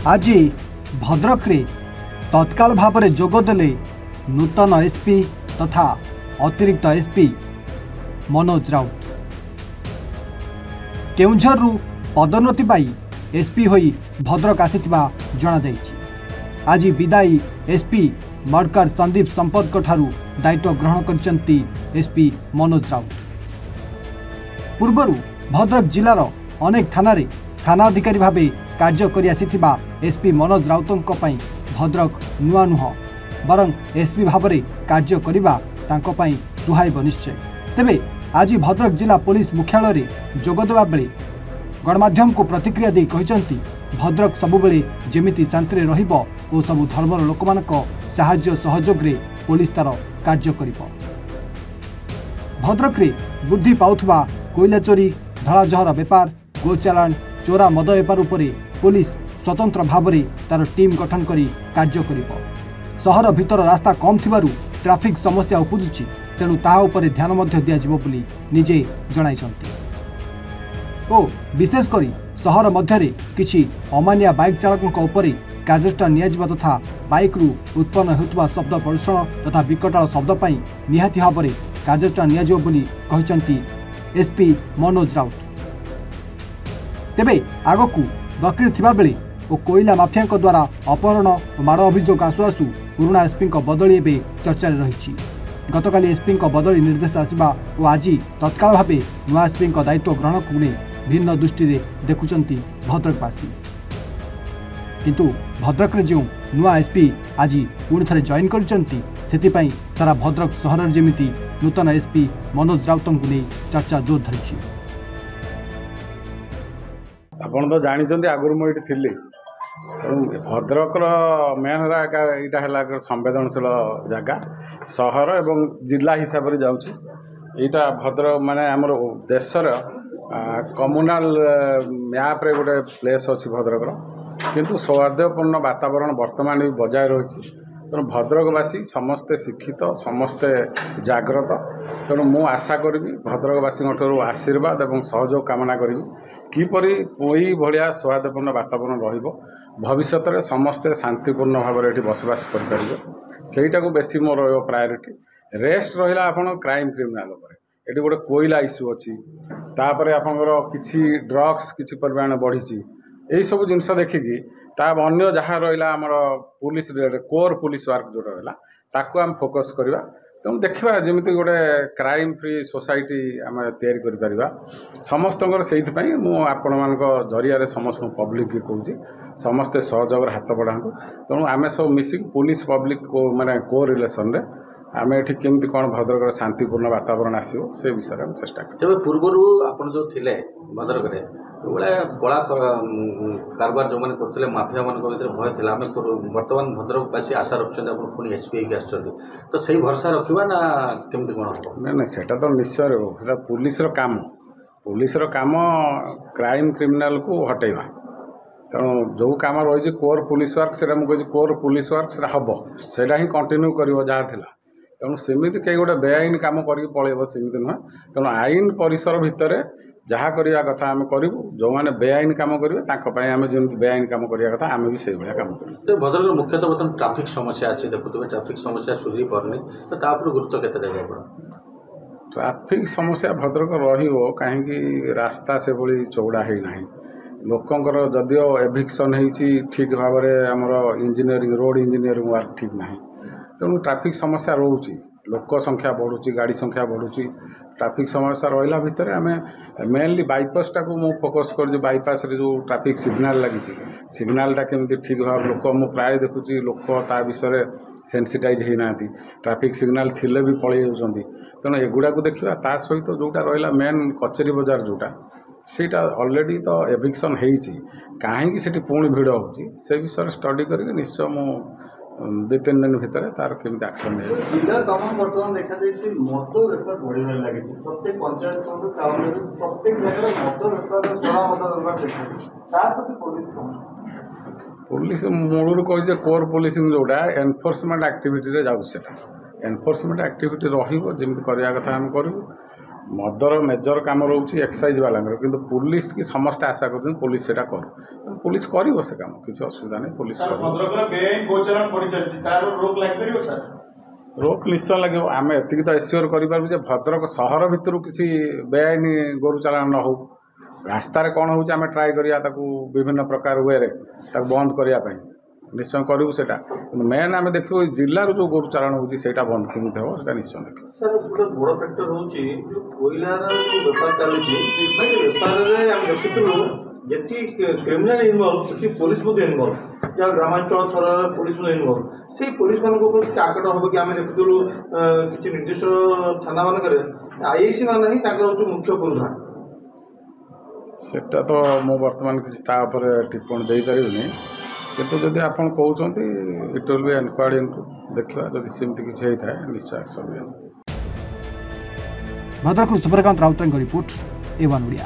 आज भद्रक रे तत्काल भाव में जोगदेले नूतन एसपी तथा अतिरिक्त एसपी मनोज राउत। केउंझर पदोन्नति पाई एसपी होई भद्रक आसीथिबा जणा जायछि। आज विदायी एसपी मडकर संदीप संपत ठारू दायित्व ग्रहण करचंती एसपी मनोज राउत। पूर्वरु भद्रक जिलार अनेक थाना थानाधिकारी भावे कार्य करि आसीथिबा एसपी मनोज राउतंक पई भद्रक नुआ नुह बरं एसपी भाव में कार्य करिबा तांको पई सुहाइब निश्चय। तेबे आज भद्रक जिला पुलिस मुख्यालय जोगदेवा बेले गणमाध्यम को प्रतिक्रिया दे कहते भद्रक सबुबले जेमिति शांति रहिबो और सबु धर्मर लोक मानक साहाय्य सहयोग रे पुलिस तार कार्य करिबो। भद्रक रे वृद्धि पाउथबा कोयला चोरी धड़ाजहर बेपार गो चालान चोरा मद बेपार उपरे पुलिस स्वतंत्र भाव में तार टीम गठन करी कार्य करिबो। सहर भितर रास्ता कम थिबारु ट्रैफिक समस्या उपजुची तेणु ताहा उपरे ध्यान मध्य दियाजिबो बोली निजे जणाइछन्ति। ओ विशेष करी सहर मध्य किछि अमानिया बाइक चालकों उपरे कार्यानुष्ठान नियाजिबा तथा बाइक रु उत्पन्न होउतबा शब्द प्रदूषण तथा विकटाल शब्द पई निहाती भाव में कार्यानुष्ठान नियाजिबो बोली कहिसन्ति एसपी मनोज राउत। तेबे आगकू बकरी थिबा बेले ओ कोयला माफिया द्वारा अपहरण और माड़ अभियोग आसु आसु पुराणा एसपी बदली एवं चर्चा रही। गतकाली एसपी बदली निर्देश आसवा और आज तत्काल भाव नुआ एसपी दायित्व ग्रहण को नहीं भिन्न दृष्टि देखुंट भद्रकवासी। किंतु भद्रक जो नुआ एसपी आज पुणी थे जॉइन कर सारा भद्रक सहर जमीती नूतन एसपी मनोज राउत को नहीं चर्चा जोर धरी। आपन तो जानते आगुरी मुझे थी भद्रकर मेन यहाँ है संवेदनशील जगह सहर एवं जिला हिसाब से जाऊँगा भद्रक माने आमर देशर कम्युनाल मैप रे गोटे प्लेस अच्छी भद्रकर किंतु सौहार्दपूर्ण वातावरण वर्तमान भी बजाय रही। तेणु भद्रकवासी समस्ते शिक्षित समस्ते जाग्रत तेणु मु आशा करी भद्रकवासी आशीर्वाद और सहयोग कामना करी किपरि यही भाया सौहार्दपूर्ण वातावरण रहिबो भविष्य में समस्ते शांतिपूर्ण भाव में बसवास करेंटा को बेसी मोर प्रायोरिटी। रेस्ट रहा आपन क्राइम क्रिमिनाल ये गोटे कोयला इश्यू अच्छी तापर आपंकर किसी ड्रग्स किसी परिमाण बढ़ी यही सब जिनस देखिकी अन्य जहाँ रहा आमर पुलिस कोर पुलिस वर्क जो रहा ताकू आम फोकस करवा। तेणु देखा जमी गोटे क्राइम फ्री सोसाइटी आम या समस्त से आपण मान जरिया समस्त पब्लिक कहूँ समस्ते सहयोग हाथ बढ़ातु। तेणु आम सब मिसिक पुलिस पब्लिक को माने को रिलेसन रे आम ये केमती कौन भद्रक शांतिपूर्ण वातावरण आसो से विषय में चेष्टा कर। पूर्वर आप जो थे भद्रक कला कारबार जो मैंने करते माफिया मान भर भय था आम बर्तमान भद्रकवासी आशा रखते पुणी एसपी तो सही भरसा रखा ना केमती कौन हम ना सेटा तो निश्चय पुलिस काम क्राइम क्रिमिनाल को हटेवा। तेणु जो कम रही कोर पुलिस वर्क से मुझे कोर पुलिस वर्क से हम से ही कंटिन्यू कर जहाँ था। तेणु सेमती कई गोटे बेआईन कम कर पलैब सेमती नुह। तेणु आईन परिसर भितर जहाँ करवा कथा आम करूँ जो मैंने बेआईन कम करेंगे आम जो बेआईन कम करवा कथा आम भी से भाया कम कर। तो भद्रक मुख्यतः बर्तमान ट्राफिक समस्या अच्छी देखुए ट्राफिक समस्या सुधरी पारनी तो तापर गुरुत्व केते देबे आपण ट्राफिक समस्या भद्रक रहिबो कहीं रास्ता से भली चौड़ा है ना लोकंर जदिओ एभिक्शन होती ठीक भाव में आमर इंजीनियरिंग रोड इंजीनियरिंग वर्क ठीक ना तेणु ट्राफिक समस्या रोचे लोक संख्या बढ़ुची गाड़ी संख्या बढ़ुची ट्राफिक समस्या रहा भितर आम मेनली बाईपासटा को मु फोकस कर बाईपास रे जो ट्राफिक सिग्नाल लगी सिग्नालटा केमती ठीक भाव लोक मु प्राय देखुची लोक ता विषय सेंसिटाइज होना ट्राफिक सिग्नाल थिले भी पलि जाउछंती। तेणु एगुड़ा को देखा ता सहित जोटा रहा मेन कचेरी बजार जोटा सेटा ऑलरेडी तो एभिक्शन होती कहीं पुणी भिड़ होची से विषय स्टडी करके निश्चय मु 2-3 दिन भितर तार केमती एक्शन जिला तमाम बर्तमान देखा मद बेपार बढ़े लगे प्रत्येक पंचायत प्रत्येक जगह मद बेपार चढ़ा मद बेपार पुलिस मूल कही कोर पुलिसिंग जोड़ा एनफोर्समेंट एक्टिविटी रे जाऊ एनफोर्समेंट एक्टिविटी रही कथा आम करूँ मदर मेजर काम रोचे एक्साइज वाला किंतु पुलिस की समस्ते आशा कर पुलिस से करू पुलिस कर से काम किसी असुविधा नहीं पुलिस रोक निश्चय लगे आम एतिक तो एश्योर करूँ भद्रक सहर भितर किसी बेआईन गोरु चालान न हो रास्तार कौन हो ट्राए करिया विभिन्न प्रकार वे बंद करने निश्चय करूँ से मेन आम देखो जिलार जो गोरु चालान हो बंद केमी हम निश्चय देखो सर गोटे बड़ फैक्टर हूँ कोईलार जो बेपार चलुची बेपार जी क्रिमिनाल इनवल्व से पुलिस इनवल्व या ग्रामांचल थर पुलिस इनवल्व से पुलिस मान आकट हम कि आम देखुलू किसी निर्दिष्ट थाना मानक आईआईसी मान ही मुख्य पुरुधा सेटा तो मु बर्तमान किसी टिप्पणी दे पारे कितु जदि आप कहते it will be enquired into देखा जदि सेमती किसी होता है निश्चय action. Bhadrak Subrakant Rautar report A1 Odia.